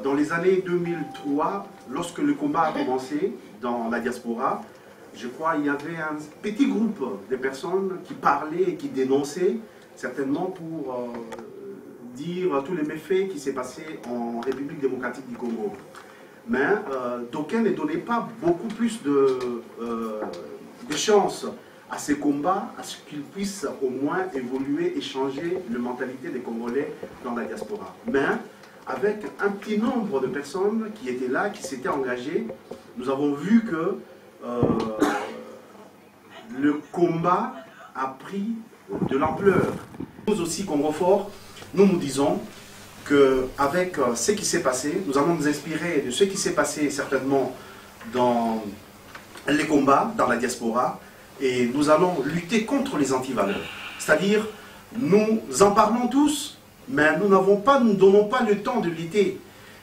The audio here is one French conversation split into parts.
Dans les années 2003, lorsque le combat a commencé dans la diaspora, je crois qu'il y avait un petit groupe de personnes qui parlaient et qui dénonçaient, certainement pour dire tous les méfaits qui s'est passé en République démocratique du Congo. Mais d'aucuns ne donnaient pas beaucoup plus de chance à ces combats, à ce qu'ils puissent au moins évoluer et changer la mentalité des Congolais dans la diaspora. Mais avec un petit nombre de personnes qui étaient là, qui s'étaient engagées, nous avons vu que le combat a pris de l'ampleur. Nous aussi, Congo Fort, nous disons qu'avec ce qui s'est passé, nous allons nous inspirer de ce qui s'est passé certainement dans les combats, dans la diaspora, et nous allons lutter contre les antivaleurs. C'est-à-dire, nous en parlons tous, mais nous ne donnons pas le temps de lutter.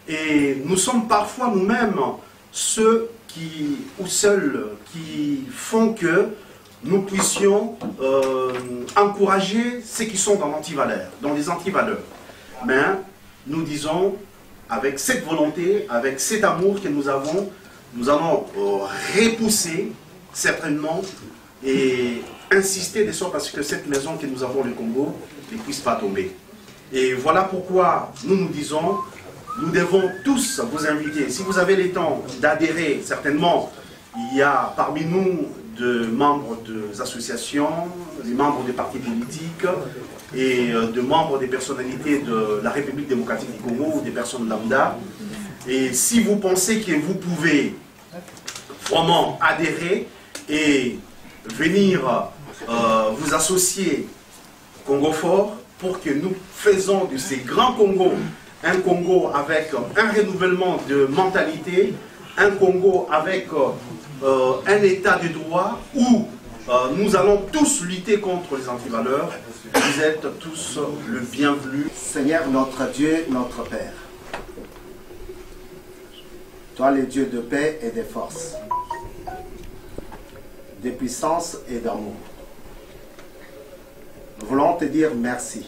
Et nous sommes parfois nous-mêmes ceux ou seuls qui font que nous puissions encourager ceux qui sont dans l'antivaleur, dans les antivaleurs. Mais nous disons, avec cette volonté, avec cet amour que nous avons, nous allons repousser certainement et insister de sorte à ce que cette maison que nous avons au Congo ne puisse pas tomber. Et voilà pourquoi nous disons, nous devons tous vous inviter. Si vous avez le temps d'adhérer, certainement, il y a parmi nous de membres des associations, des membres des partis politiques et de membres des personnalités de la République démocratique du Congo ou des personnes lambda. Et si vous pensez que vous pouvez vraiment adhérer et venir vous associer au Congo Fort pour que nous faisons de ces grands Congos un Congo avec un renouvellement de mentalité, un Congo avec un état de droit où nous allons tous lutter contre les antivaleurs. Vous êtes tous le bienvenu. Seigneur notre Dieu, notre Père, toi le Dieu de paix et de force, de puissance et d'amour, nous voulons te dire merci.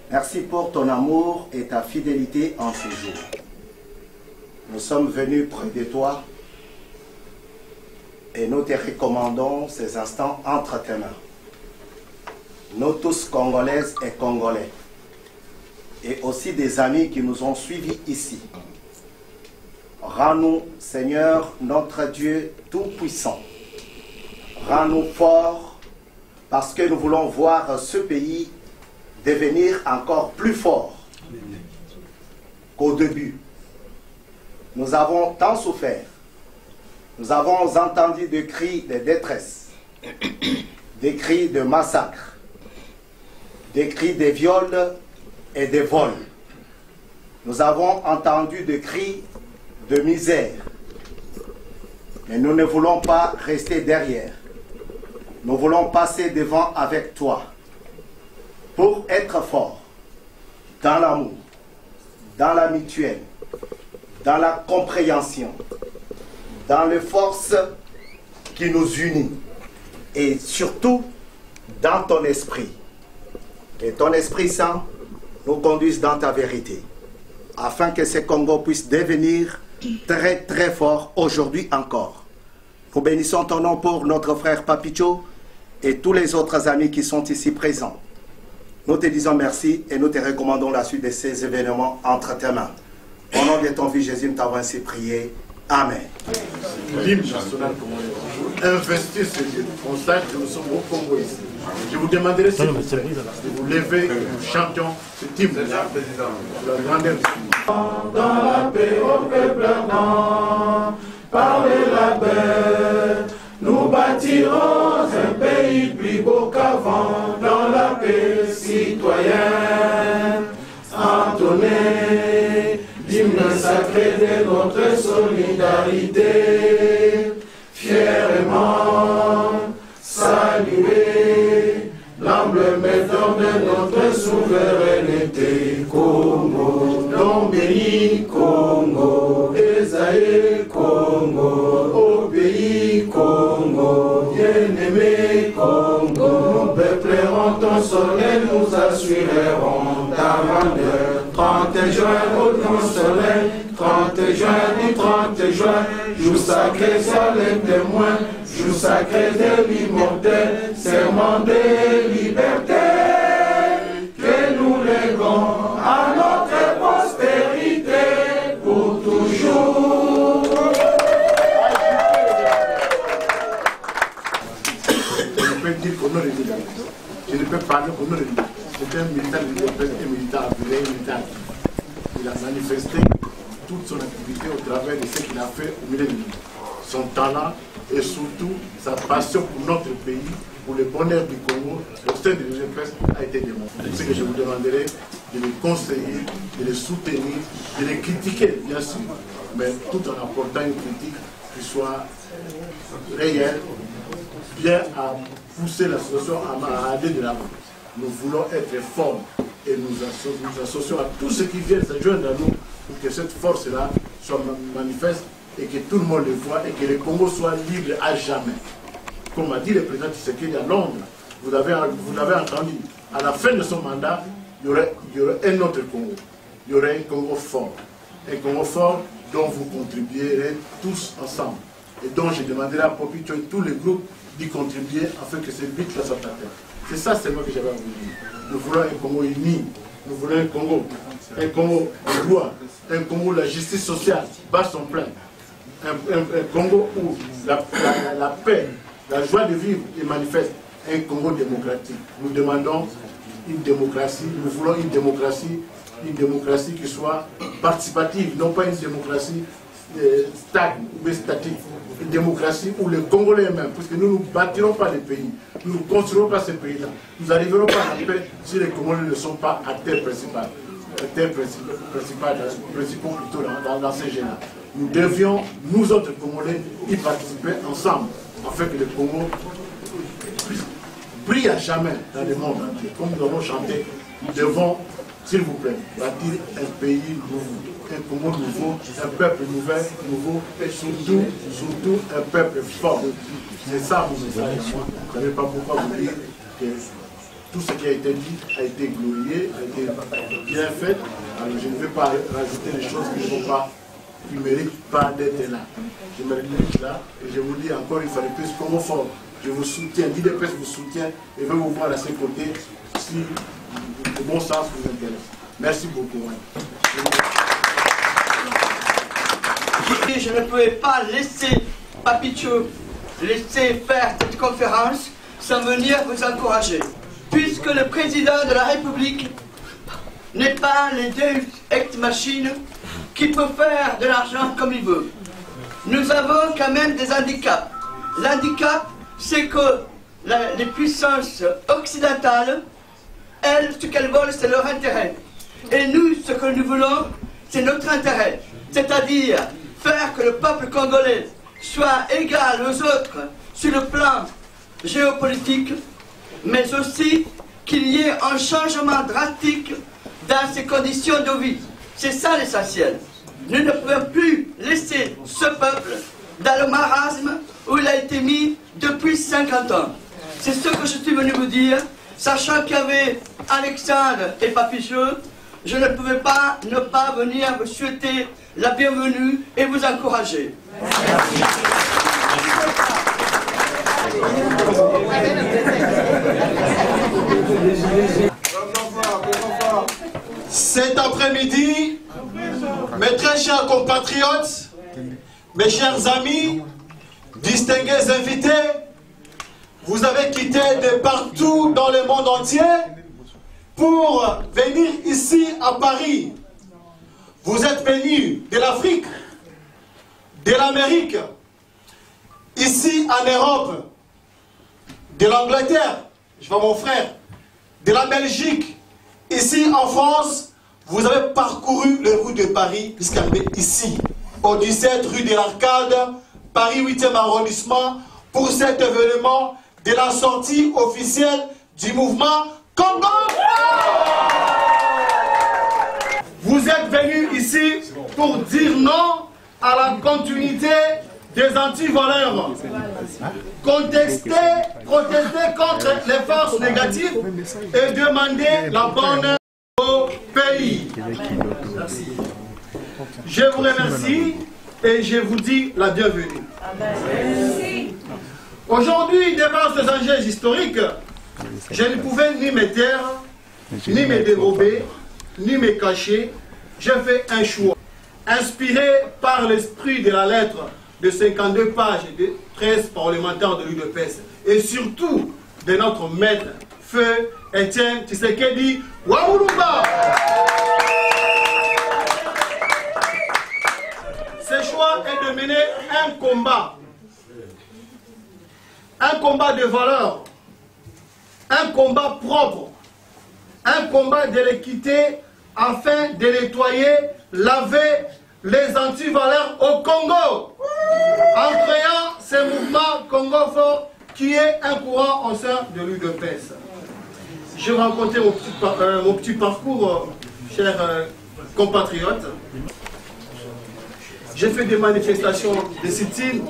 Merci pour ton amour et ta fidélité en ce jour. Nous sommes venus près de toi et nous te recommandons ces instants entre tes mains. Nous tous Congolaises et Congolais, et aussi des amis qui nous ont suivis ici. Rends-nous, Seigneur, notre Dieu tout-puissant. Rends-nous forts, parce que nous voulons voir ce pays devenir encore plus fort qu'au début. Nous avons tant souffert. Nous avons entendu des cris de détresse, des cris de massacre, des cris de viols et de vols. Nous avons entendu des cris de misère. Mais nous ne voulons pas rester derrière. Nous voulons passer devant avec toi pour être forts dans l'amour, dans la mutuelle, dans la compréhension, dans les forces qui nous unissent et surtout dans ton esprit. Que ton Esprit Saint nous conduise dans ta vérité afin que ce Congo puisse devenir très très fort aujourd'hui encore. Nous bénissons ton nom pour notre frère Papicho et tous les autres amis qui sont ici présents. Nous te disons merci et nous te recommandons la suite de ces événements entre tes mains. Au nom de ton Fils Jésus, nous t'avons ainsi prié. Amen. L'hymne national congolais. Investissez ce lieu. On sache que nous sommes au Congo ici. Je vous demanderai si vous levez et nous chantions ce hymne. La grandeur du Seigneur. Dans la paix au peuple ardent, par la paix, nous bâtirons un pays plus beau qu'avant. Dans la paix citoyenne, entonner l'hymne sacré de notre solidarité, fièrement saluer l'emblémateur de notre souveraineté. Congo, Lombéi, Congo, Esaïe, Congo, au pays Congo, bien-aimé Congo, nous peuplerons ton soleil, nous assurerons d'Avandeur. 30 juin, au grand soleil, 30 juin du 30 juin, jour sacré soleil témoin, jour sacré de l'immortel, serment de liberté, que nous léguons à notre postérité pour toujours. Je peux dire qu'au nom de l'État, je ne peux parler qu'au nom de l'État. C'est un militant de l'État, un militant appelé, un militant. Il a manifesté toute son activité au travers de ce qu'il a fait au milieu de nous. Son talent et surtout sa passion pour notre pays, pour le bonheur du Congo, au sein de l'UGPS a été démontré. C'est ce que je vous demanderai de les conseiller, de les soutenir, de les critiquer, bien sûr, mais tout en apportant une critique qui soit réelle, bien à pousser la situation à aller de l'avant. Nous voulons être forts et nous associons à tous ceux qui viennent se joindre à nous pour que cette force-là soit manifeste et que tout le monde le voit et que le Congo soit libre à jamais. Comme a dit le président Tshisekedi à Londres, vous l'avez entendu, à la fin de son mandat, il y aurait un autre Congo. Il y aurait un Congo fort. Un Congo fort dont vous contribuerez tous ensemble. Et dont je demanderai à Popito et tous les groupes d'y contribuer afin que cette lutte soit atteinte. C'est ça seulement que j'avais envie de dire. Nous voulons un Congo uni. Nous voulons un Congo de droit. Un Congo où la justice sociale bat son plein. Un Congo où la paix, la joie de vivre est manifeste. Un Congo démocratique. Nous demandons une démocratie. Nous voulons une démocratie qui soit participative, non pas une démocratie stagne ou statique. Une démocratie où les Congolais eux-mêmes, puisque nous ne bâtirons pas les pays, nous ne construirons pas ces pays-là, nous n'arriverons pas à la paix si les Congolais ne sont pas acteurs principaux, principaux plutôt dans ces gens-là. Nous devions, nous autres Congolais, y participer ensemble, afin que le Congo brille à jamais dans le monde entier. Comme nous avons chanté, nous devons, s'il vous plaît, bâtir un pays nouveau. Un Congo nouveau, un peuple nouveau, et surtout un peuple fort. C'est ça mon message. Je ne savais pas pourquoi vous dire que tout ce qui a été dit a été glorifié, a été bien fait. Alors je ne vais pas rajouter des choses qui ne méritent pas d'être là. Je mérite là et je vous dis encore une fois de plus, Congo fort, je vous soutiens, l'IDPS vous soutient et veut vous voir à ses côtés si le bon sens vous intéresse. Merci beaucoup. Je ne pouvais pas laisser Papicho laisser faire cette conférence sans venir vous encourager. Puisque le président de la République n'est pas le Deus ex machina qui peut faire de l'argent comme il veut. Nous avons quand même des handicaps. L'handicap, c'est que les puissances occidentales, elles, ce qu'elles veulent, c'est leur intérêt. Et nous, ce que nous voulons, c'est notre intérêt. C'est-à-dire faire que le peuple congolais soit égal aux autres sur le plan géopolitique, mais aussi qu'il y ait un changement drastique dans ses conditions de vie. C'est ça l'essentiel. Nous ne pouvons plus laisser ce peuple dans le marasme où il a été mis depuis 50 ans. C'est ce que je suis venu vous dire, sachant qu'il y avait Alexandre et Papichot. Je ne pouvais pas ne pas venir vous souhaiter la bienvenue et vous encourager. Cet après-midi, mes très chers compatriotes, mes chers amis, distingués invités, vous avez quitté de partout dans le monde entier pour venir ici à Paris. Vous êtes venus de l'Afrique, de l'Amérique, ici en Europe, de l'Angleterre, je vois mon frère, de la Belgique, ici en France. Vous avez parcouru les rues de Paris jusqu'arriver ici, au 17 rue de l'Arcade, Paris 8e arrondissement, pour cet événement de la sortie officielle du mouvement Congo. Vous êtes venus ici pour dire non à la continuité des anti-voleurs. Protester contre les forces négatives et demander la bonne pays. Merci. Je vous remercie et je vous dis la bienvenue. Aujourd'hui, devant ces enjeux historiques, je ne pouvais ni me taire, ni me dérober, ni me cacher. J'ai fait un choix. Inspiré par l'esprit de la lettre de 52 pages de 13 parlementaires de l'UDPS et surtout de notre maître, Feu Etienne Tshisekedi Wamulumba. Ce choix est de mener un combat de valeur, un combat propre, un combat de l'équité afin de nettoyer, laver les antivaleurs au Congo en créant ce mouvement Congo Fort qui est un courant au sein de l'UDPS. Je vais raconter mon petit parcours, chers compatriotes. J'ai fait des manifestations de sit-in,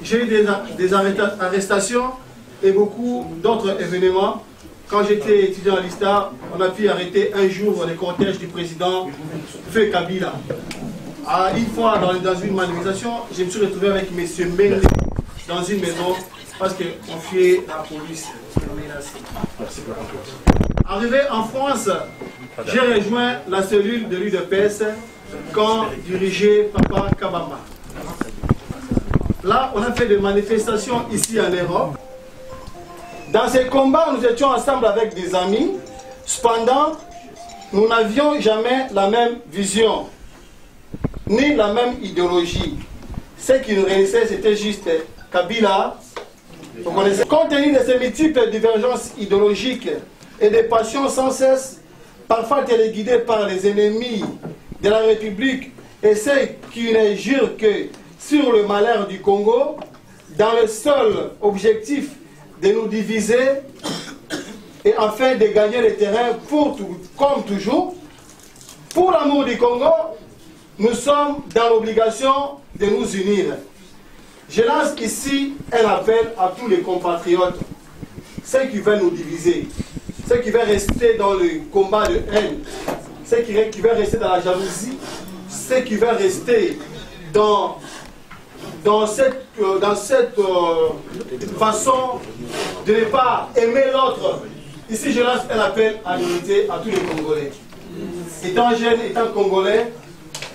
j'ai eu des arrestations et beaucoup d'autres événements. Quand j'étais étudiant à l'ISTA, on a pu arrêter un jour le cortège du président Feu Kabila. Une fois dans une manifestation, je me suis retrouvé avec M. Mende dans une maison parce qu'on fuyait la police. Arrivé en France, j'ai rejoint la cellule de l'UDPS quand dirigeait Papa Kabama. Là, on a fait des manifestations ici en Europe. Dans ces combats, nous étions ensemble avec des amis. Cependant, nous n'avions jamais la même vision, ni la même idéologie. Ce qui nous réunissait, c'était juste Kabila. Vous connaissez. Compte tenu de ces multiples divergences idéologiques et des passions sans cesse, parfois téléguidées par les ennemis de la République et ceux qui ne jurent que sur le malheur du Congo, dans le seul objectif de nous diviser et afin de gagner le terrain comme toujours. Pour l'amour du Congo, nous sommes dans l'obligation de nous unir. Je lance ici un appel à tous les compatriotes, ceux qui veulent nous diviser, ceux qui veulent rester dans le combat de haine, ceux qui veulent rester dans la jalousie, ceux qui veulent rester dans cette façon de ne pas aimer l'autre. Ici, je lance un appel à l'unité à tous les Congolais. Étant jeune, étant Congolais,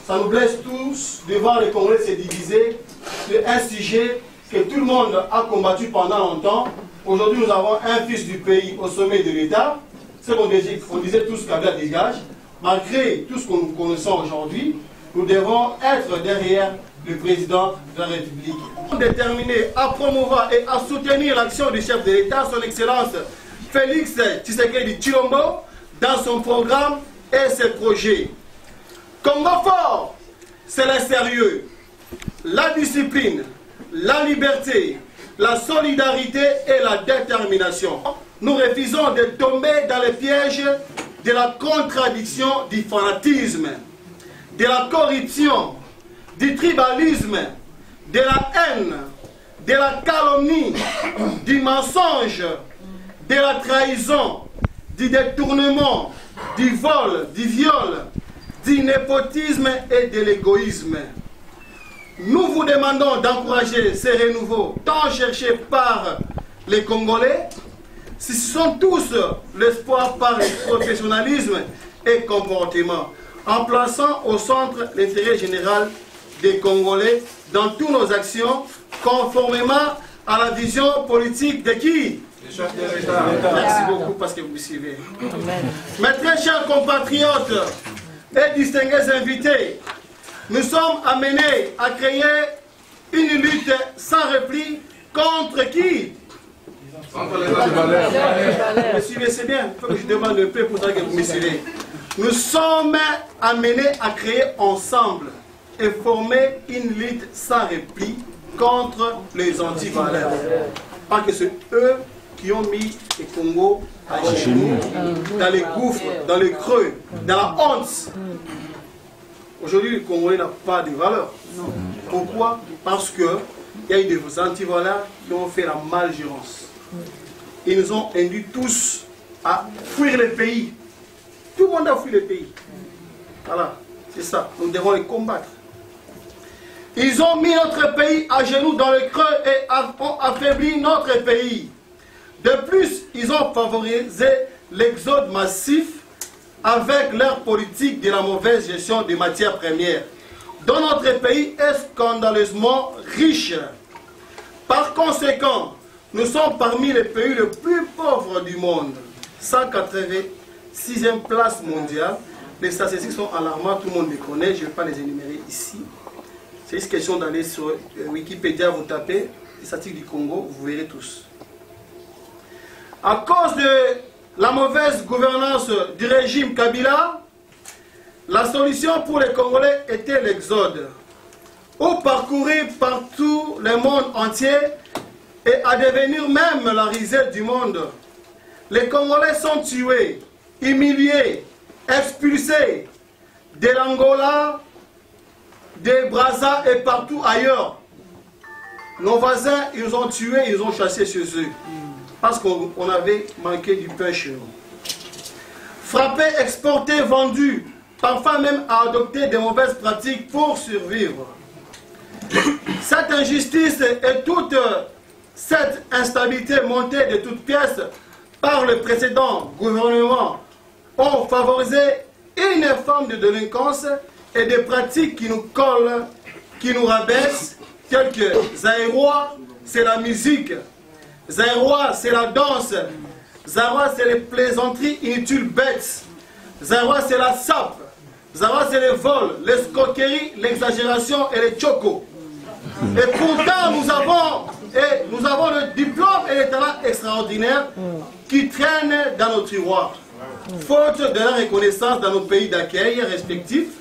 ça nous blesse tous de voir les Congolais se diviser sur un sujet que tout le monde a combattu pendant longtemps. Aujourd'hui, nous avons un fils du pays au sommet de l'État. C'est qu'on disait tous Kabila dégage. Malgré tout ce que nous connaissons aujourd'hui, nous devons être derrière le président de la République. Déterminé à promouvoir et à soutenir l'action du chef de l'État, son Excellence Félix Tshisekedi Tshilombo, dans son programme et ses projets. Congo Fort, c'est le sérieux, la discipline, la liberté, la solidarité et la détermination. Nous refusons de tomber dans le piège de la contradiction, du fanatisme, de la corruption, du tribalisme, de la haine, de la calomnie, du mensonge, de la trahison, du détournement, du vol, du viol, du népotisme et de l'égoïsme. Nous vous demandons d'encourager ces renouveaux tant cherchés par les Congolais. Ce sont tous l'espoir par le professionnalisme et comportement, en plaçant au centre l'intérêt général des Congolais dans toutes nos actions, conformément à la vision politique de qui? Merci beaucoup parce que vous me suivez. Mes très chers compatriotes et distingués invités, nous sommes amenés à créer une lutte sans repli contre qui? Contre les antivaleurs. Vous me suivez, c'est bien. Il faut que je demande un peu pour ça que vous me suivez. Nous sommes amenés à créer ensemble et former une lutte sans repli contre les antivaleurs. Parce que c'est eux qui ont mis le Congo à genoux, dans les gouffres, dans les creux, dans la honte. Aujourd'hui, le Congolais n'a pas de valeur. Pourquoi? Parce qu'il y a eu des antivaleurs qui ont fait la malgérance. Ils nous ont induits tous à fuir le pays. Tout le monde a fui le pays. Voilà, c'est ça. Nous devons les combattre. Ils ont mis notre pays à genoux dans le creux et ont affaibli notre pays. De plus, ils ont favorisé l'exode massif avec leur politique de la mauvaise gestion des matières premières, dont notre pays est scandaleusement riche. Par conséquent, nous sommes parmi les pays les plus pauvres du monde. 186e place mondiale. Les statistiques sont alarmantes, tout le monde les connaît, je ne vais pas les énumérer ici. C'est une question d'aller sur Wikipédia, vous tapez les statistiques du Congo, vous verrez tous. À cause de la mauvaise gouvernance du régime Kabila, la solution pour les Congolais était l'exode, ou parcourir partout le monde entier et à devenir même la risée du monde. Les Congolais sont tués, humiliés, expulsés de l'Angola, des Brazza et partout ailleurs. Nos voisins, ils ont tué, ils ont chassé chez eux. Parce qu'on avait manqué du pain chez nous. Frappés, exportés, vendus, parfois même à adopter des mauvaises pratiques pour survivre. Cette injustice et toute cette instabilité montée de toutes pièces par le précédent gouvernement ont favorisé une forme de délinquance et des pratiques qui nous collent, qui nous rabaissent, telles que Zaïrois, c'est la musique, Zaïrois, c'est la danse, Zaïrois, c'est les plaisanteries inutiles bêtes, Zaïrois, c'est la sape, Zaïrois, c'est les vols, l'escroquerie, l'exagération et les chocos. Et pourtant, nous avons le diplôme et les talents extraordinaires qui traînent dans nos tiroirs. Faute de la reconnaissance dans nos pays d'accueil respectifs,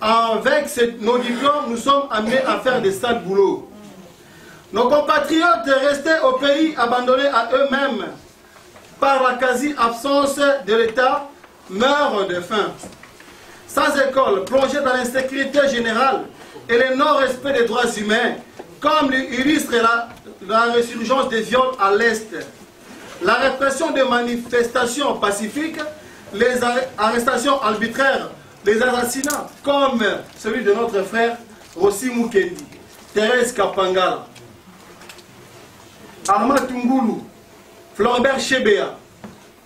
avec nos diplômes, nous sommes amenés à faire des sales boulots. Nos compatriotes restés au pays, abandonnés à eux-mêmes par la quasi-absence de l'État, meurent de faim. Sans école, plongés dans l'insécurité générale et le non-respect des droits humains, comme illustre la résurgence des viols à l'Est, la répression des manifestations pacifiques, les arrestations arbitraires, les assassinats, comme celui de notre frère Rossi Mukendi, Thérèse Kapangala, Armand Tungulu, Floribert Chebea,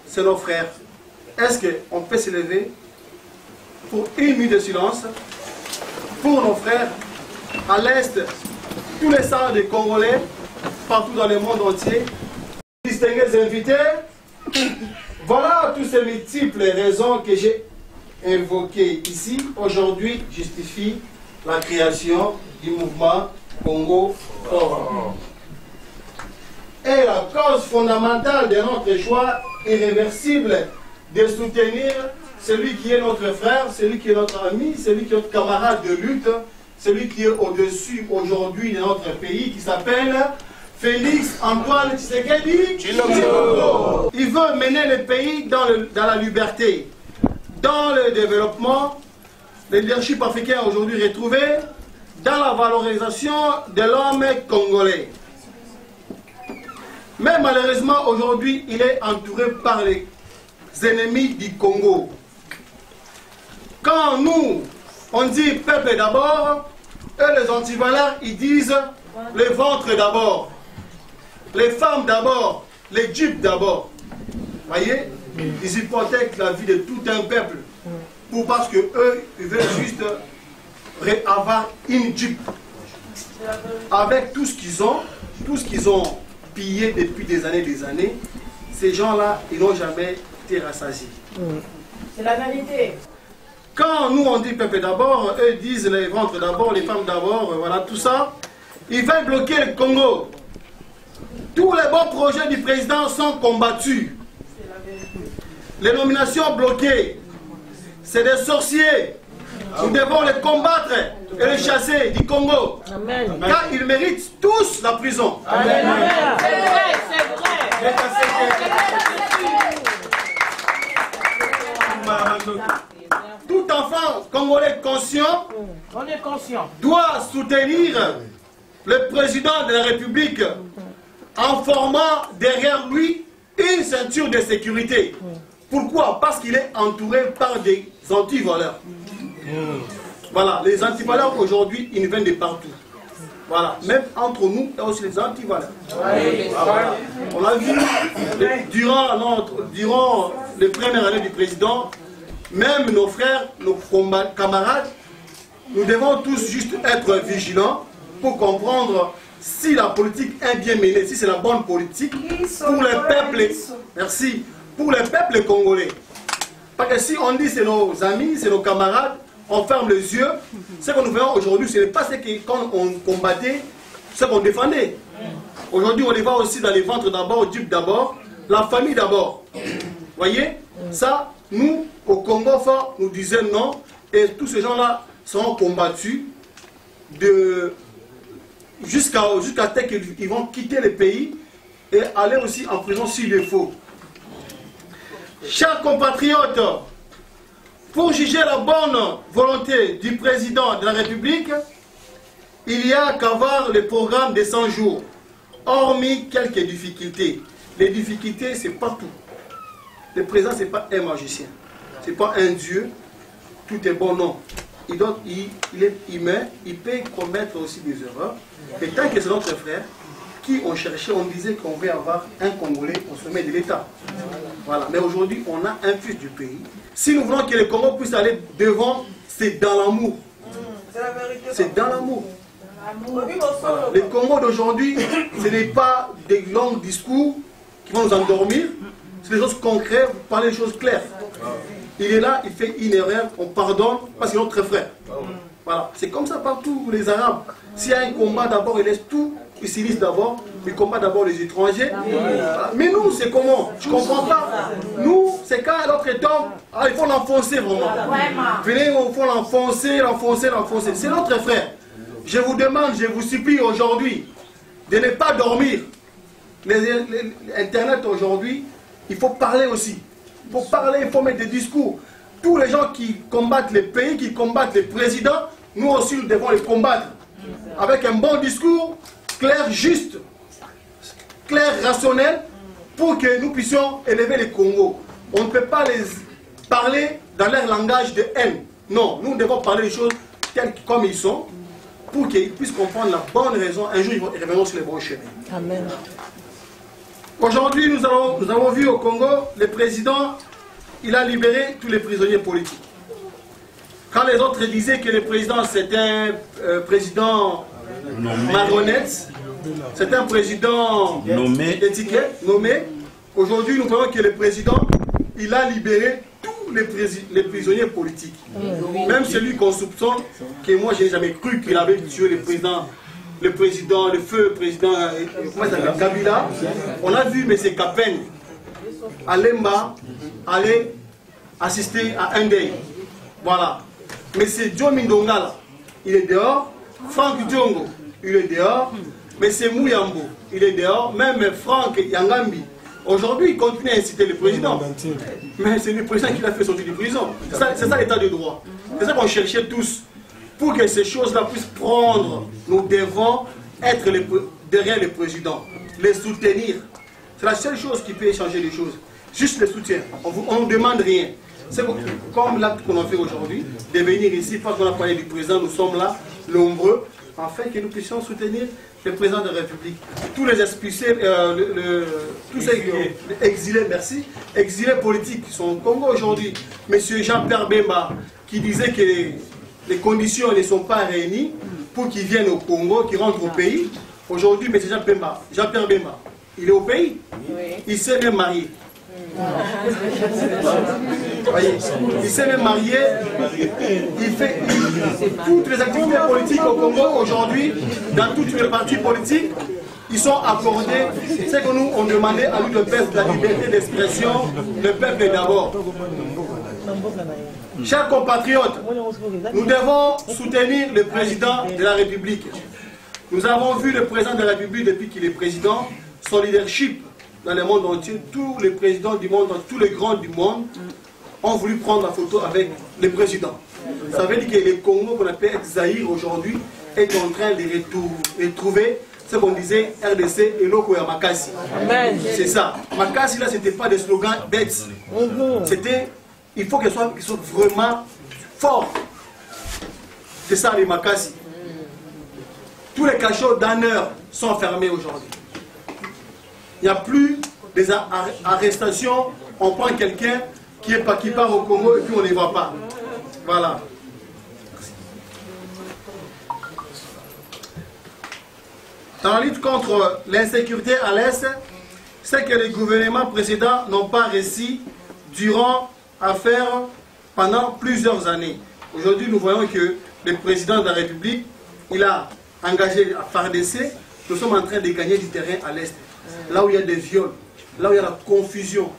c'est nos frères. Est-ce qu'on peut se lever pour une minute de silence pour nos frères à l'Est, tous les salles des Congolais, partout dans le monde entier, distingués invités? Voilà toutes ces multiples raisons que j'ai évoquées ici, aujourd'hui, justifient la création du mouvement Congo Fort. Et la cause fondamentale de notre choix irréversible de soutenir celui qui est notre frère, celui qui est notre ami, celui qui est notre camarade de lutte, celui qui est au-dessus aujourd'hui de notre pays, qui s'appelle Félix Antoine Tshisekedi Tshilombo. Il veut mener le pays dans la liberté, dans le développement, le leadership africain aujourd'hui retrouvé, dans la valorisation de l'homme congolais. Mais malheureusement, aujourd'hui, il est entouré par les ennemis du Congo. Quand nous, on dit peuple d'abord, eux les antivaleurs, ils disent le ventre d'abord, les femmes d'abord, les jeeps d'abord. Voyez, ils hypothèquent la vie de tout un peuple parce que eux, ils veulent juste avoir une jeep avec tout ce qu'ils ont pillé depuis des années. Ces gens-là, ils n'ont jamais été rassasiés. C'est la vérité. Quand nous on dit peuple d'abord, eux disent les ventres d'abord, les femmes d'abord, voilà tout ça. Ils veulent bloquer le Congo. Tous les bons projets du président sont combattus. Les nominations bloquées. C'est des sorciers. Nous devons les combattre et les chasser du Congo. Amen. Car ils méritent tous la prison. Amen. C'est vrai, c'est vrai. Tout enfant congolais conscient, on est conscient, doit soutenir le président de la République en formant derrière lui une ceinture de sécurité Pourquoi? Parce qu'il est entouré par des antivaleurs. Voilà, les antivaleurs aujourd'hui, ils viennent de partout. Voilà, même entre nous, il y a aussi les antivaleurs. Voilà. On a vu, durant les premières années du président, même nos frères, nos camarades, nous devons tous juste être vigilants pour comprendre si la politique est bien menée, si c'est la bonne politique pour le peuple. Merci. Pour le peuple congolais. Parce que si on dit c'est nos amis, c'est nos camarades, on ferme les yeux. Ce que nous voyons aujourd'hui, ce n'est pas ce que quand on combattait, ce qu'on défendait. Aujourd'hui, on les voit aussi dans les ventres d'abord, Dieu d'abord, la famille d'abord. Vous voyez? Ça, nous, au Congo fort, nous disions non. Et tous ces gens-là seront combattus jusqu'à ce qu'ils vont quitter le pays et aller aussi en prison s'il le faut. Chers compatriotes, pour juger la bonne volonté du président de la République, il y a qu'à voir le programme des 100 jours, hormis quelques difficultés. Les difficultés, c'est partout. Le président, ce n'est pas un magicien, ce n'est pas un dieu, tout est bon, non. Il est humain, il peut commettre aussi des erreurs. Et tant que c'est notre frère, qui on cherchait, on disait qu'on veut avoir un Congolais au sommet de l'État. Voilà. Mais aujourd'hui, on a un fils du pays. Si nous voulons que le Congo puisse aller devant, c'est dans l'amour. C'est dans l'amour. Voilà. Le Congo d'aujourd'hui, ce n'est pas des longs discours qui vont nous endormir. C'est des choses concrètes, vous parlez des choses claires. Il est là, il fait une erreur, on pardonne parce qu'il est notre frère. Voilà. C'est comme ça partout, les Arabes. S'il y a un combat, d'abord, ils laissent tout. Ils s'unissent d'abord, ils combattent d'abord les étrangers. Voilà. Mais nous, c'est comment? Je ne comprends pas. Nous, c'est quand l'autre tombe, il faut l'enfoncer vraiment. Venez, il faut l'enfoncer, l'enfoncer, l'enfoncer. C'est notre frère. Je vous demande, je vous supplie aujourd'hui de ne pas dormir. Internet aujourd'hui, il faut parler aussi. Il faut parler, il faut mettre des discours. Tous les gens qui combattent les pays, qui combattent les présidents, nous aussi, nous devons les combattre. Avec un bon discours, clair, juste, clair, rationnel, pour que nous puissions élever les Congo. On ne peut pas les parler dans leur langage de haine. Non, nous devons parler des choses telles comme ils sont, pour qu'ils puissent comprendre la bonne raison. Un jour, ils reviendront sur les bons chemins. Amen. Aujourd'hui, nous avons vu au Congo, le président, il a libéré tous les prisonniers politiques. Quand les autres disaient que le président, c'était un président marionnette, c'est un président d'étiquette, nommé. Aujourd'hui, nous voyons que le président, il a libéré tous les prisonniers politiques. Même celui qu'on soupçonne, que moi je n'ai jamais cru qu'il avait tué le feu président, comment ça s'appelle, Kabila. On a vu M. Kapen à Lemba aller assister à un deuil. Voilà. M. Joe Mindongala, il est dehors. Franck Diongo, il est dehors. M. Mouyambo, il est dehors. Même Franck Yangambi. Aujourd'hui, il continue à inciter le président. Mais c'est le président qui l'a fait sortir de prison. C'est ça l'état de droit. C'est ça qu'on cherchait tous. Pour que ces choses-là puissent prendre, nous devons être derrière le président, les soutenir. C'est la seule chose qui peut changer les choses. Juste le soutien. On ne demande rien. C'est comme l'acte qu'on a fait aujourd'hui, de venir ici, parce qu'on a parlé du président, nous sommes là, nombreux, afin que nous puissions soutenir le président de la République. Tous les expulsés, tous ces exilés, merci, exilés politiques qui sont au Congo aujourd'hui. Monsieur Jean-Pierre Bemba, qui disait que les conditions ne sont pas réunies pour qu'ils viennent au Congo, qu'ils rentrent au pays. Aujourd'hui, monsieur Jean-Pierre Bemba, il est au pays, il s'est même marié. Il s'est même marié, il fait toutes les activités politiques au Congo aujourd'hui, dans toutes les partis politiques, ils sont accordés. C'est que nous, on demandait à lui de faire la liberté d'expression, le peuple d'abord. Chers compatriotes, nous devons soutenir le président de la République. Nous avons vu le président de la République depuis qu'il est président, son leadership dans le monde entier. Tous les présidents du monde, tous les grands du monde ont voulu prendre la photo avec le président. Ça veut dire que le Congo, qu'on appelle Zaïre aujourd'hui, est en train de retrouver ce qu'on disait RDC et Loko et Makassi. C'est ça. Makassi, là, c'était pas des slogans bêtes. C'était, il faut qu'ils soient vraiment forts. C'est ça les Makassi. Tous les cachots d'honneur sont fermés aujourd'hui. Il n'y a plus des arrestations. On prend quelqu'un qui part au Congo et puis on ne les voit pas. Voilà. Dans la lutte contre l'insécurité à l'Est, c'est que les gouvernements précédents n'ont pas réussi durant à faire pendant plusieurs années. Aujourd'hui, nous voyons que le président de la République, il a engagé à FARDC. Nous sommes en train de gagner du terrain à l'Est. Là où il y a des viols, là où il y a la confusion.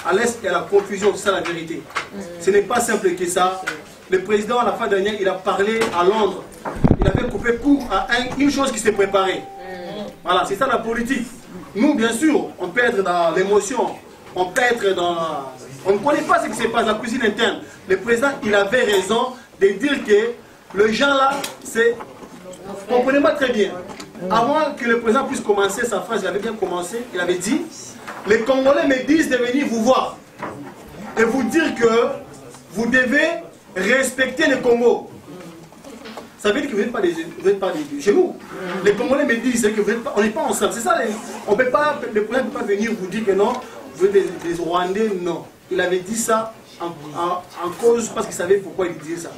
À l'Est, il y a la confusion, c'est ça la vérité. Ce n'est pas simple que ça. Le président, à la fin dernière, il a parlé à Londres. Il avait coupé court à une chose qui s'est préparée. Voilà, c'est ça la politique. Nous, bien sûr, on peut être dans l'émotion. On peut être dans... On ne connaît pas ce qui se passe, la cuisine interne. Le président, il avait raison de dire que le gens là, c'est... Comprenez-moi très bien. Avant que le président puisse commencer sa phrase, il avait bien commencé, il avait dit, les Congolais me disent de venir vous voir et vous dire que vous devez respecter le Congo. Ça veut dire que vous n'êtes pas de chez nous. Les Congolais me disent que vous êtes pas, on n'est pas ensemble. C'est ça, on peut pas, le président ne peut pas venir vous dire que non, vous êtes des Rwandais, non. Il avait dit ça en cause parce qu'il savait pourquoi il disait ça.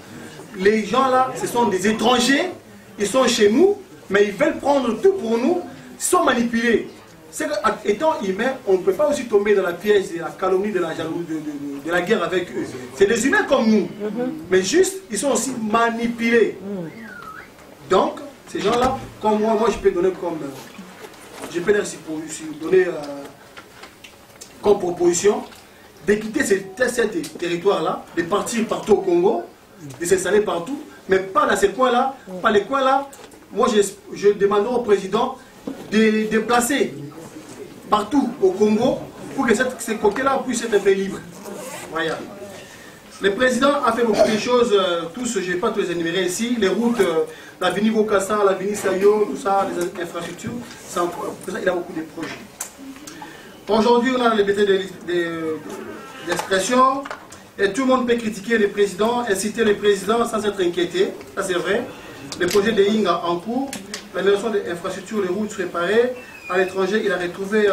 Les gens là, ce sont des étrangers, ils sont chez nous, mais ils veulent prendre tout pour nous, ils sont manipulés. C'est qu'étant humain, on ne peut pas aussi tomber dans la piège de la calomnie, de la jalousie, de la guerre avec eux. C'est des humains comme nous, mais juste, ils sont aussi manipulés. Donc, ces gens-là, comme moi je peux donner comme... Je peux leur donner comme proposition de quitter ces territoires-là, de partir partout au Congo, de s'installer partout, mais pas dans ces coins-là, pas les coins-là. Moi, je demanderai au président de déplacer partout au Congo pour que ces côtés-là puissent être un peu libres. Voilà. Le président a fait beaucoup de choses, tous, je ne vais pas tous les énumérer ici, les routes, l'avenue Bokassa, l'avenue Sayo, tout ça, les infrastructures, il a beaucoup de projets. Aujourd'hui, on a la liberté d'expression, et tout le monde peut critiquer le président, inciter le président sans être inquiété, ça c'est vrai. Le projet de Inga en cours, l'amélioration des infrastructures, les routes réparées. À l'étranger, il a retrouvé,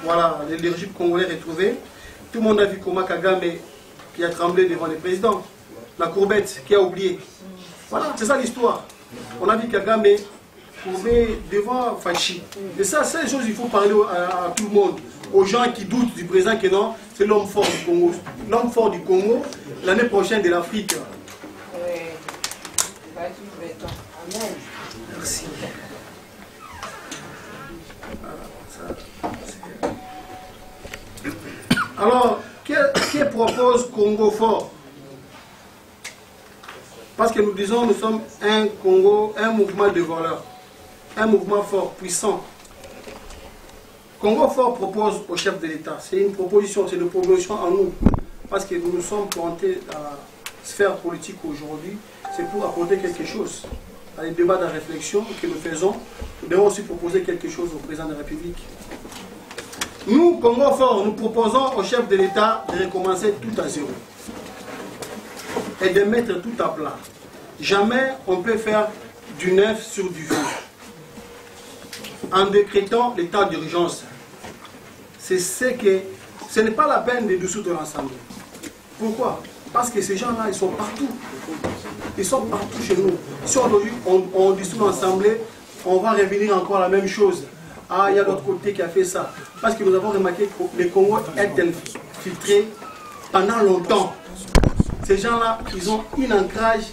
voilà, le régime congolais retrouvé. Tout le monde a vu comment Kagame qui a tremblé devant le président. La courbette qui a oublié. Voilà, c'est ça l'histoire. On a vu Kagame courbé devant Fachi. Et ça, c'est une chose qu'il faut parler à tout le monde. Aux gens qui doutent du président que non, c'est l'homme fort du Congo. L'homme fort du Congo, l'année prochaine de l'Afrique. Merci. Alors, qui propose Congo fort? Parce que nous disons, nous sommes un Congo, un mouvement de valeurs, un mouvement fort, puissant. Congo fort propose au chef de l'État. C'est une proposition, c'est une proposition en nous. Parce que nous nous sommes plantés à la sphère politique aujourd'hui, c'est pour apporter quelque chose. Dans les débats de réflexion que nous faisons, nous devons aussi proposer quelque chose au président de la République. Nous, Congo fort, nous proposons au chef de l'État de recommencer tout à zéro et de mettre tout à plat. Jamais on peut faire du neuf sur du vieux. En décrétant l'état d'urgence, c'est ce que ce n'est pas la peine de dissoudre l'Assemblée. Pourquoi? Parce que ces gens-là, ils sont partout. Ils sont partout chez nous. Si aujourd'hui on dissout l'Assemblée, on va revenir encore à la même chose. Ah, il y a l'autre côté qui a fait ça. Parce que nous avons remarqué que le Congo est infiltré pendant longtemps. Ces gens-là, ils ont un ancrage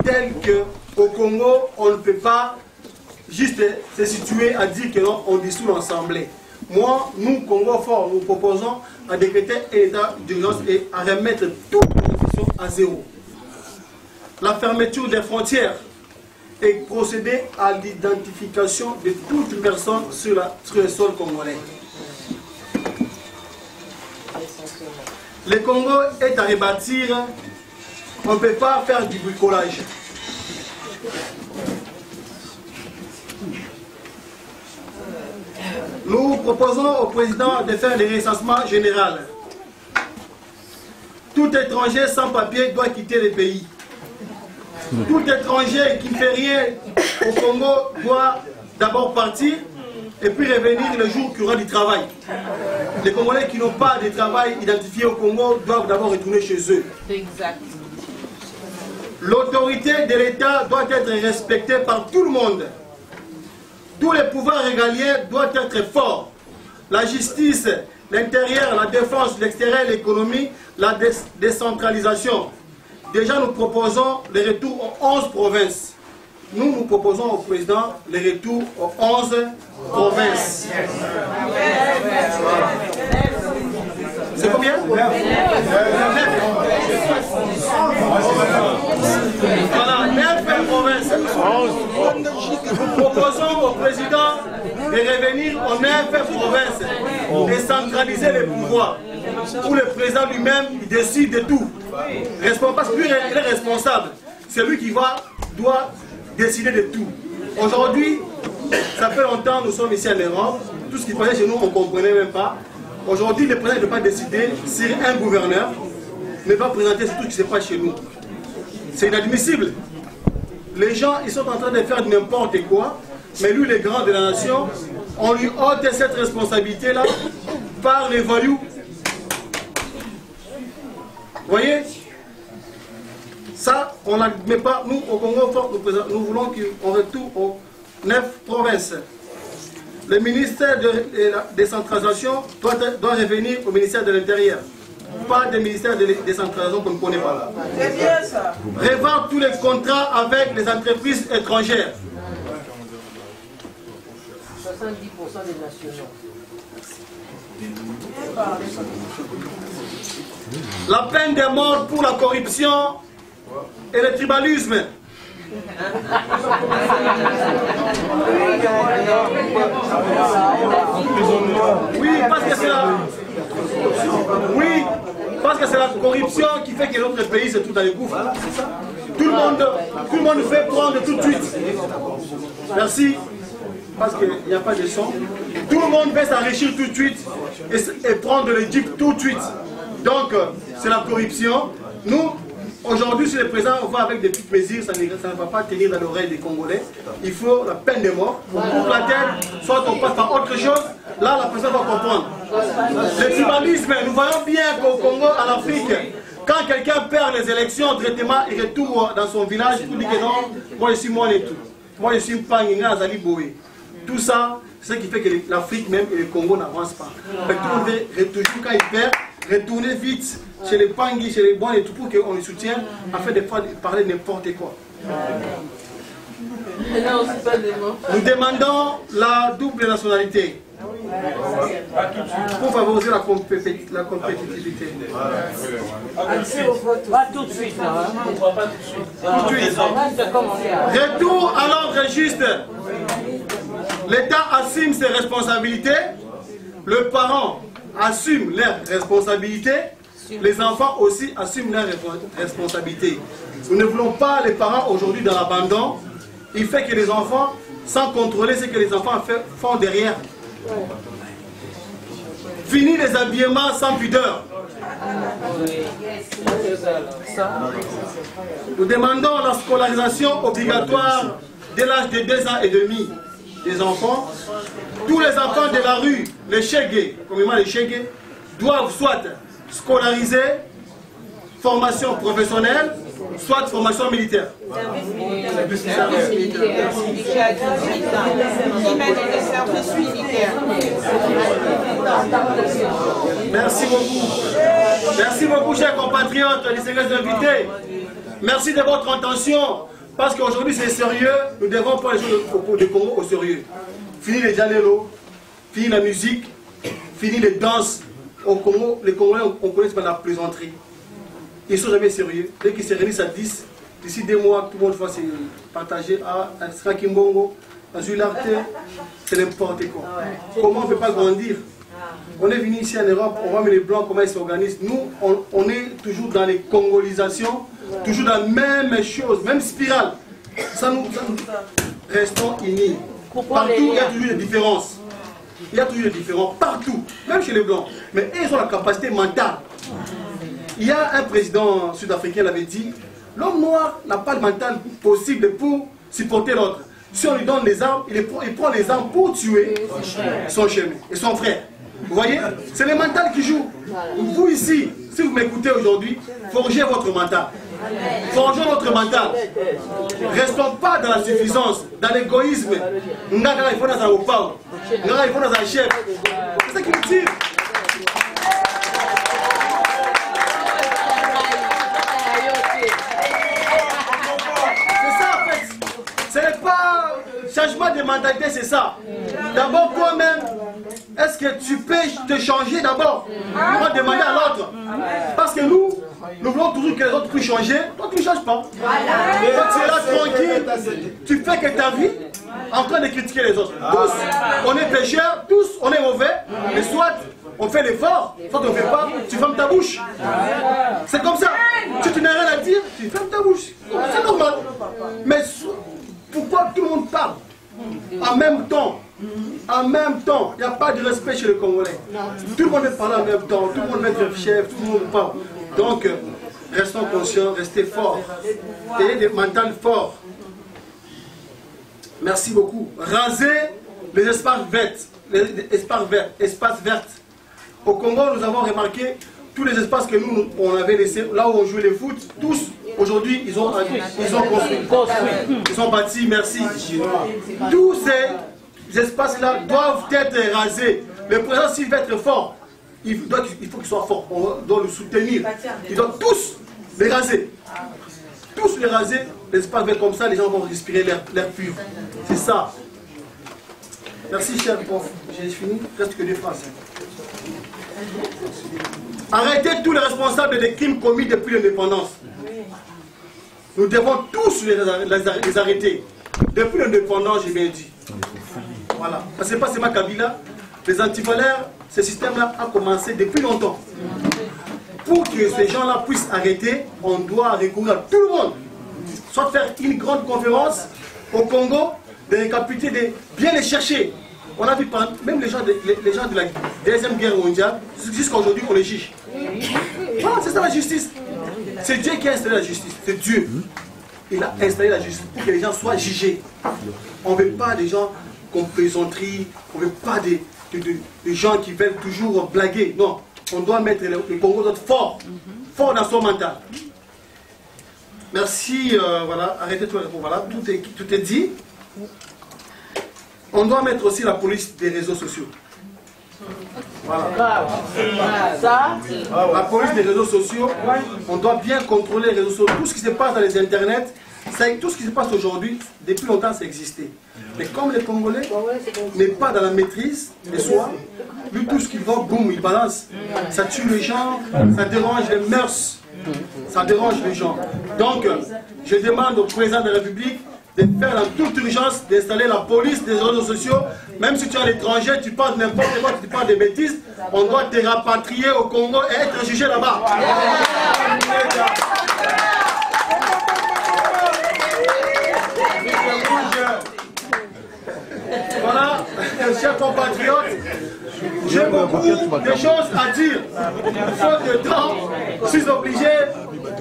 tel qu'au Congo, on ne peut pas juste se situer à dire que non, on dissout l'Assemblée. Moi, nous, Congo fort, nous proposons à décréter l'état d'urgence et à remettre toute l'institution à zéro. La fermeture des frontières et procéder à l'identification de toute personne sur le sol congolais. Le Congo est à rebâtir, on ne peut pas faire du bricolage. Nous proposons au président de faire le recensement général. Tout étranger sans papier doit quitter le pays. Tout étranger qui ne fait rien au Congo doit d'abord partir et puis revenir le jour qu'il y aura du travail. Les Congolais qui n'ont pas de travail identifié au Congo doivent d'abord retourner chez eux. Exact. L'autorité de l'État doit être respectée par tout le monde. Tous les pouvoirs régaliens doivent être forts. La justice, l'intérieur, la défense, l'extérieur, l'économie, la décentralisation. Déjà, nous proposons le retour aux 11 provinces. Nous proposons au président le retour aux 11 provinces. C'est combien? Voilà, 9 provinces. Nous proposons au président de revenir aux 9 provinces, de centraliser les pouvoirs, où le président lui-même décide de tout. Parce que lui, il est responsable. C'est lui qui doit décider de tout. Aujourd'hui, ça fait longtemps que nous sommes ici en Europe. Tout ce qui passait chez nous, on ne comprenait même pas. Aujourd'hui, le président ne peut pas décider si un gouverneur ne va présenter tout ce qui se passe chez nous. C'est inadmissible. Les gens, ils sont en train de faire n'importe quoi, mais lui, le grand de la nation, on lui ôte cette responsabilité-là par les voyous. Vous voyez? Ça, on n'admet pas. Nous, au Congo, nous voulons qu'on retourne aux 9 provinces. Le ministère de la décentralisation doit revenir au ministère de l'Intérieur. Pas des ministères de décentralisation qu'on ne connaît pas. C'est bien ça. Revoir tous les contrats avec les entreprises étrangères. 70% des nationaux. La peine de mort pour la corruption et le tribalisme. Oui, parce que c'est la corruption qui fait que notre pays se trouve dans les gouffres. Tout le monde fait prendre tout de suite. Merci. Parce qu'il n'y a pas de son. Tout le monde veut s'enrichir tout de suite et prendre le jeep tout de suite. Donc, c'est la corruption. Nous, aujourd'hui, si le président va avec des petites mesures, ça ne va pas tenir dans l'oreille des Congolais. Il faut la peine de mort. On coupe la tête, soit on passe par autre chose. Là, la personne va comprendre. Le tribalisme, nous voyons bien qu'au Congo, en Afrique, quand quelqu'un perd les élections, traitement, il retourne dans son village, il dit que non, moi je suis moi et tout. Moi je suis Panginga, Azali Boé. Tout ça, c'est ce qui fait que l'Afrique même et le Congo n'avancent pas. Tout le monde veut toujours, quand il perd, retourner vite chez les Pangui, chez les bons et tout pour qu'on les soutienne, afin de parler n'importe quoi. Nous demandons la double nationalité pour favoriser la compétitivité. Pas tout de suite. Tout de suite. Retour à l'ordre juste. L'État assume ses responsabilités, le parent assume leurs responsabilités, les enfants aussi assument leurs responsabilités. Nous ne voulons pas les parents aujourd'hui dans l'abandon. Il fait que les enfants, sans contrôler ce que les enfants font derrière. Fini les habillements sans pudeur. Nous demandons la scolarisation obligatoire dès l'âge de 2 ans et demi des enfants. Tous les enfants de la rue, les chégués, communément les chégués, doivent soit scolariser, formation professionnelle, soit formation militaire. Merci beaucoup. Merci beaucoup, chers compatriotes, distingués invités. Merci de votre attention. Parce qu'aujourd'hui c'est sérieux, nous devons prendre les choses du Congo au sérieux. Fini les janelos, fini la musique, fini les danses. Au Congo, les Congolais, on connaît pas la plaisanterie. Ils ne sont jamais sérieux. Dès qu'ils se réunissent à 10, d'ici 2 mois, tout le monde va se partager à Srakimbongo, à Zularte, c'est n'importe quoi. Comment on ne peut pas grandir? On est venu ici en Europe, on voit les Blancs, comment ils s'organisent. Nous, on est toujours dans les congolisations, toujours dans la même chose, même spirale. Ça nous restons unis. Partout, il y a toujours des différences. Il y a toujours des différents partout, même chez les Blancs. Mais ils ont la capacité mentale. Il y a un président sud-africain qui avait dit, l'homme noir n'a pas le mental possible pour supporter l'autre. Si on lui donne les armes, il prend les armes pour tuer son chemin et son frère. Vous voyez, c'est le mental qui joue. Vous ici, si vous m'écoutez aujourd'hui, forgez votre mental. Forgeons notre mental. Restons pas dans la suffisance, dans l'égoïsme. Il faut dans un haut-parle. Il faut dans un chef. C'est ça qui me tire. Ce n'est pas changement de mentalité, c'est ça. D'abord toi-même, est-ce que tu peux te changer d'abord pour demander à l'autre? Parce que nous voulons toujours que les autres puissent changer. Toi, tu ne changes pas. Toi, tu es là tranquille, tu fais que ta vie en train de critiquer les autres. Tous, on est pécheurs, tous, on est mauvais, mais soit on fait l'effort, soit on ne fait pas, tu fermes ta bouche. C'est comme ça. Si tu n'as rien à dire, tu fermes ta bouche. C'est normal. Mais pourquoi tout le monde parle en même temps? En même temps, il n'y a pas de respect chez les Congolais. Tout le monde veut parler en même temps, tout le monde veut être chef, tout le monde parle. Donc, restons conscients, restez forts. Ayez des mentales forts. Merci beaucoup. Rasez les espaces verts, espaces verts. Au Congo, nous avons remarqué tous les espaces que nous on avait laissés, là où on jouait le foot, tous, aujourd'hui, ils ont construit. Ils ont bâti, merci. Tous ces espaces-là doivent être rasés. Le président, s'il veut être fort, il faut qu'il soit fort. On doit le soutenir. Ils doivent tous les raser. Tous les raser, les espaces verts comme ça, les gens vont respirer l'air pur. C'est ça. Merci, cher prof. J'ai fini. Il reste que 2 phrases. Arrêtez tous les responsables des crimes commis depuis l'indépendance. Nous devons tous les arrêter. Depuis l'indépendance, j'ai bien dit. Voilà. Parce que c'est pas seulement Kabila. Les antivaleurs, ce système-là a commencé depuis longtemps. Pour que ces gens-là puissent arrêter, on doit recourir à tout le monde. Soit faire une grande conférence au Congo, de récapituler, de bien les chercher. On a vu même les gens de la Deuxième Guerre mondiale, jusqu'à aujourd'hui, on les juge. Voilà, c'est ça la justice. C'est Dieu qui a installé la justice. C'est Dieu. Il a installé la justice pour que les gens soient jugés. On ne veut pas des gens comme plaisanterie, on ne veut pas des gens qui veulent toujours blaguer. Non, on doit mettre le Congo fort, fort dans son mental. Merci, voilà, arrêtez tout, voilà, tout est dit. On doit mettre aussi la police des réseaux sociaux. Voilà. La police des réseaux sociaux, on doit bien contrôler les réseaux sociaux. Tout ce qui se passe dans les internets, tout ce qui se passe aujourd'hui, depuis longtemps, ça existait. Mais comme les Congolais n'est pas dans la maîtrise de soi, vu tout ce qu'ils vont, boum, ils balancent. Ça tue les gens, ça dérange les mœurs, ça dérange les gens. Donc, je demande au président de la République de faire en toute urgence, d'installer la police des réseaux sociaux. Même si tu es à l'étranger, tu parles n'importe quoi, tu parles des bêtises, on doit te rapatrier au Congo et être jugé là-bas. Voilà, chers compatriotes, j'ai beaucoup de choses à dire. Faute de temps, je suis obligé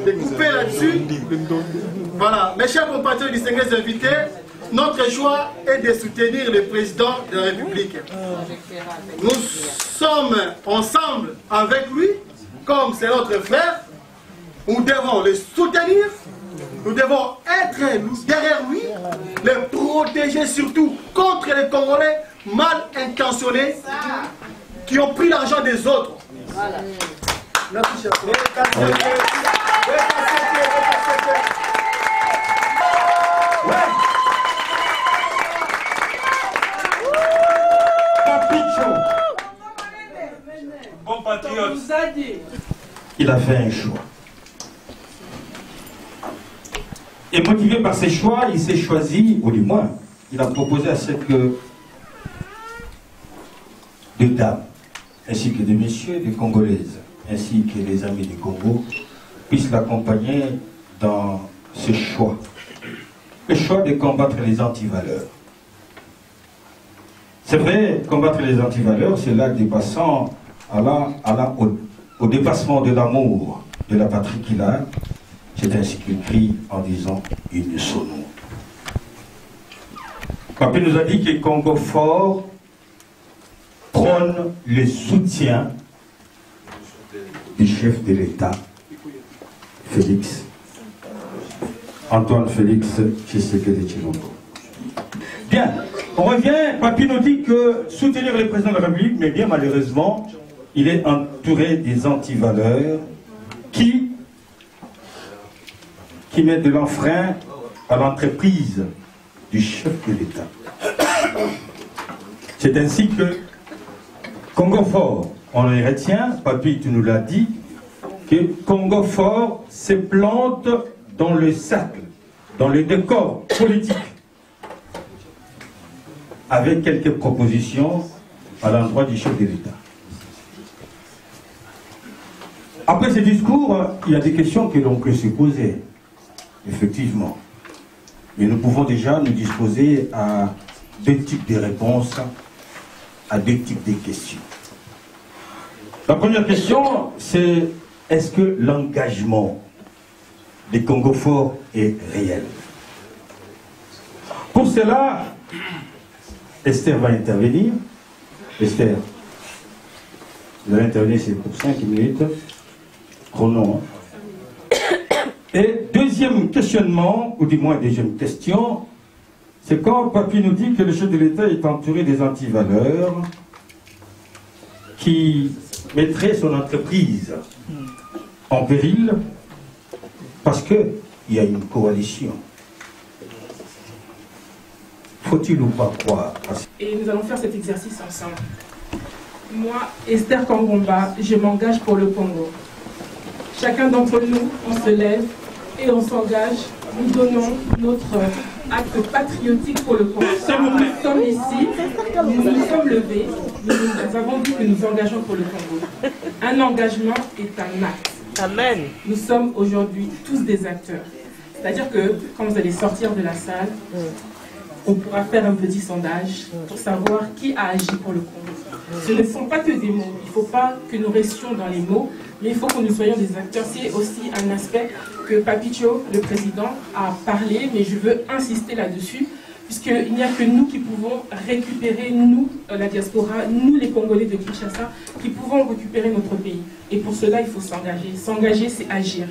de couper là-dessus. Voilà, mes chers compatriotes distingués invités, notre choix est de soutenir le président de la République. Nous sommes ensemble avec lui, comme c'est notre frère. Nous devons le soutenir. Nous devons être derrière lui, le protéger surtout contre les Congolais mal intentionnés qui ont pris l'argent des autres. Voilà. Merci, cher frère. Compatriote, il a fait un choix. Et motivé par ses choix, il s'est choisi, ou du moins, il a proposé à cette deux dames, ainsi que des messieurs, des Congolaises, ainsi que les amis du Congo, puissent l'accompagner dans ce choix. Le choix de combattre les antivaleurs. C'est vrai, combattre les antivaleurs, c'est là dépassant au dépassement de l'amour de la patrie qu'il a. C'est ainsi qu'il crie en disant une sonne. Papi nous a dit que Congo fort prône le soutien du chef de l'État, Antoine Félix Tshisekedi Tshilombo. Bien, on revient, Papi nous dit que soutenir le président de la République, mais bien malheureusement, il est entouré des antivaleurs qui mettent de l'enfrein à l'entreprise du chef de l'État. C'est ainsi que Congo Fort, on le retient, Papi, tu nous l'as dit, que Congo Fort se plante dans le cercle, dans le décor politique, avec quelques propositions à l'endroit du chef de l'État. Après ce discours, il y a des questions que l'on peut se poser, effectivement. Mais nous pouvons déjà nous disposer à deux types de réponses, à deux types de questions. La première question, c'est est-ce que l'engagement des Congo Fort est réel? Pour cela, Esther va intervenir. Esther, vous allez intervenir, c'est pour 5 minutes. Chrono. Et deuxième questionnement, ou du moins deuxième question, c'est quand Papi nous dit que le chef de l'État est entouré des antivaleurs qui mettraient son entreprise en péril parce qu'il y a une coalition. Faut-il ou pas croire à ça? Et nous allons faire cet exercice ensemble. Moi, Esther Kangomba, je m'engage pour le Congo. Chacun d'entre nous, on se lève et on s'engage. Nous donnons notre acte patriotique pour le Congo. Nous sommes ici, nous nous sommes levés, nous avons dit que nous engageons pour le Congo. Un engagement est un acte. Amen. Nous sommes aujourd'hui tous des acteurs. C'est-à-dire que quand vous allez sortir de la salle, on pourra faire un petit sondage pour savoir qui a agi pour le Congo. Ce ne sont pas que des mots. Il ne faut pas que nous restions dans les mots, mais il faut que nous soyons des acteurs. C'est aussi un aspect que Papicho, le président, a parlé, mais je veux insister là-dessus, puisqu'il n'y a que nous qui pouvons récupérer, nous, la diaspora, nous les Congolais de Kinshasa, qui pouvons récupérer notre pays. Et pour cela, il faut s'engager. S'engager, c'est agir.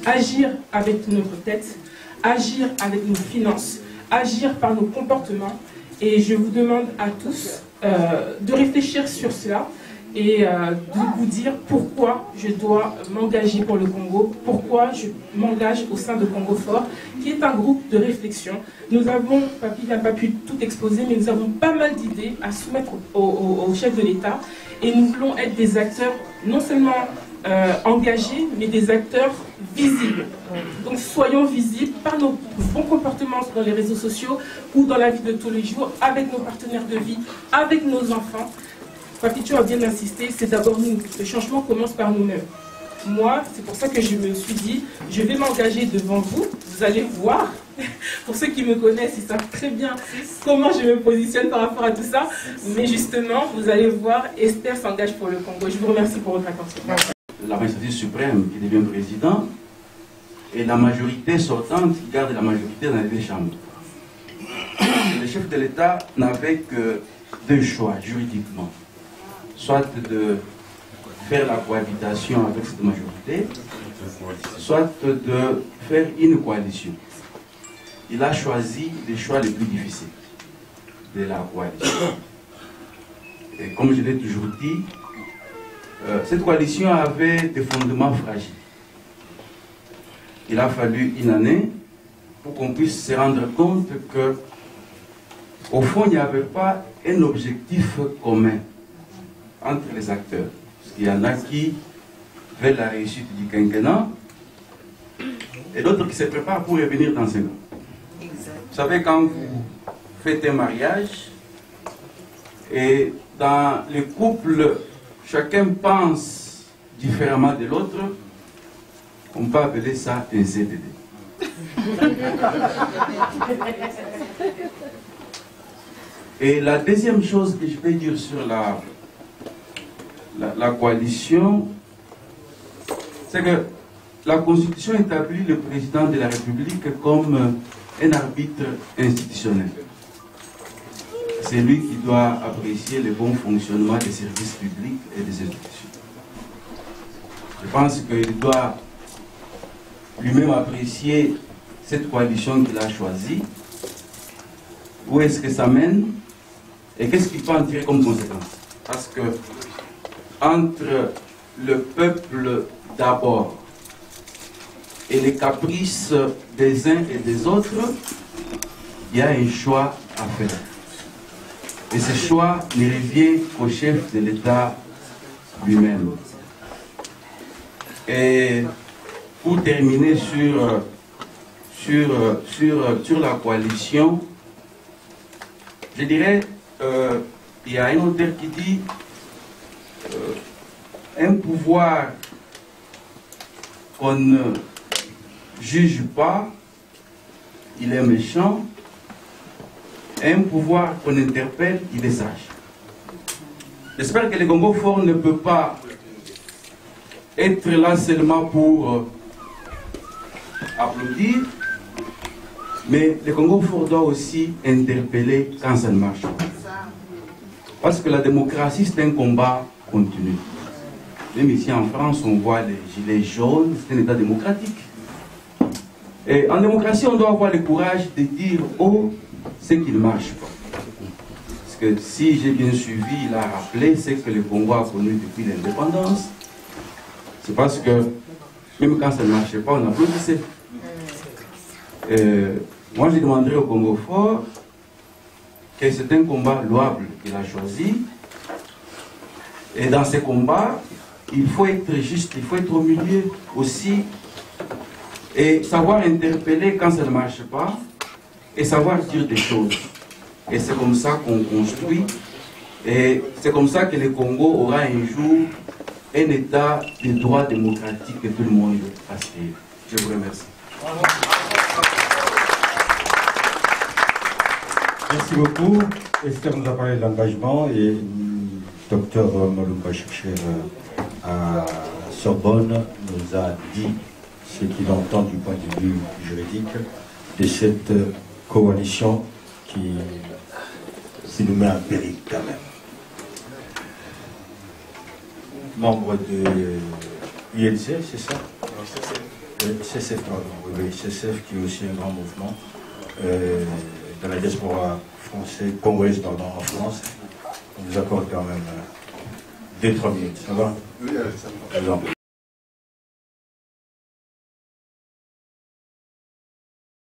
Agir avec notre tête, agir avec nos finances, agir par nos comportements. Et je vous demande à tous de réfléchir sur cela et de vous dire pourquoi je dois m'engager pour le Congo, pourquoi je m'engage au sein de Congo Fort, qui est un groupe de réflexion. Nous avons, Papi n'a pas pu tout exposer, mais nous avons pas mal d'idées à soumettre au chef de l'État. Et nous voulons être des acteurs non seulement engagés, mais des acteurs visibles. Donc soyons visibles par nos bons comportements dans les réseaux sociaux ou dans la vie de tous les jours, avec nos partenaires de vie, avec nos enfants. Papicho a bien insisté, c'est d'abord nous. Le changement commence par nous-mêmes. Moi, c'est pour ça que je me suis dit, je vais m'engager devant vous. Vous allez voir, pour ceux qui me connaissent, ils savent très bien comment je me positionne par rapport à tout ça. Mais justement, vous allez voir, Esther s'engage pour le Congo. Je vous remercie pour votre attention. La magistrature suprême qui devient président et la majorité sortante qui garde la majorité dans les deux chambres. Le chef de l'État n'avait que deux choix juridiquement. Soit de faire la cohabitation avec cette majorité, soit de faire une coalition. Il a choisi les choix les plus difficiles de la coalition. Et comme je l'ai toujours dit, cette coalition avait des fondements fragiles. Il a fallu une année pour qu'on puisse se rendre compte que, au fond, il n'y avait pas un objectif commun entre les acteurs. Parce qu'il y en a qui veulent la réussite du quinquennat et d'autres qui se préparent pour revenir dans 5 ans. Vous savez, quand vous faites un mariage et dans les couples, chacun pense différemment de l'autre, on peut appeler ça un CDD. Et la deuxième chose que je vais dire sur la coalition, c'est que la Constitution établit le président de la République comme un arbitre institutionnel. C'est lui qui doit apprécier le bon fonctionnement des services publics et des institutions. Je pense qu'il doit lui-même apprécier cette coalition qu'il a choisie, où est-ce que ça mène et qu'est-ce qu'il peut en tirer comme conséquence. Parce que entre le peuple d'abord et les caprices des uns et des autres, il y a un choix à faire. Et ce choix ne revient qu'au chef de l'État lui-même. Et pour terminer sur la coalition, je dirais, il y a un auteur qui dit un pouvoir qu'on ne juge pas, il est méchant. Un pouvoir qu'on interpelle, il est sage. J'espère que le Congo fort ne peut pas être là seulement pour applaudir, mais le Congo fort doit aussi interpeller quand ça ne marche pas. Parce que la démocratie, c'est un combat continu. Même ici en France, on voit les gilets jaunes, c'est un État démocratique. Et en démocratie, on doit avoir le courage de dire haut ce qui ne marche pas. Parce que si j'ai bien suivi, il a rappelé ce que le Congo a connu depuis l'indépendance. C'est parce que même quand ça ne marchait pas, on applaudissait. Moi, je demanderais au Congo fort que c'est un combat louable qu'il a choisi. Et dans ce combat, il faut être juste, il faut être au milieu aussi. Et savoir interpeller quand ça ne marche pas. Et savoir dire des choses. Et c'est comme ça qu'on construit. Et c'est comme ça que le Congo aura un jour un état de droit démocratique que tout le monde aspire. Je vous remercie. Merci beaucoup. Esther nous a parlé de l'engagement et Dr Malumba, chercheur à Sorbonne, nous a dit ce qu'il entend du point de vue juridique de cette coalition qui nous met en péril quand même. Membre de l'UNC, c'est ça? CCF, oui, CCF qui est aussi un grand mouvement dans la diaspora française, congolaise en France. On nous accorde quand même 2-3 minutes, ça va? Oui, ça va.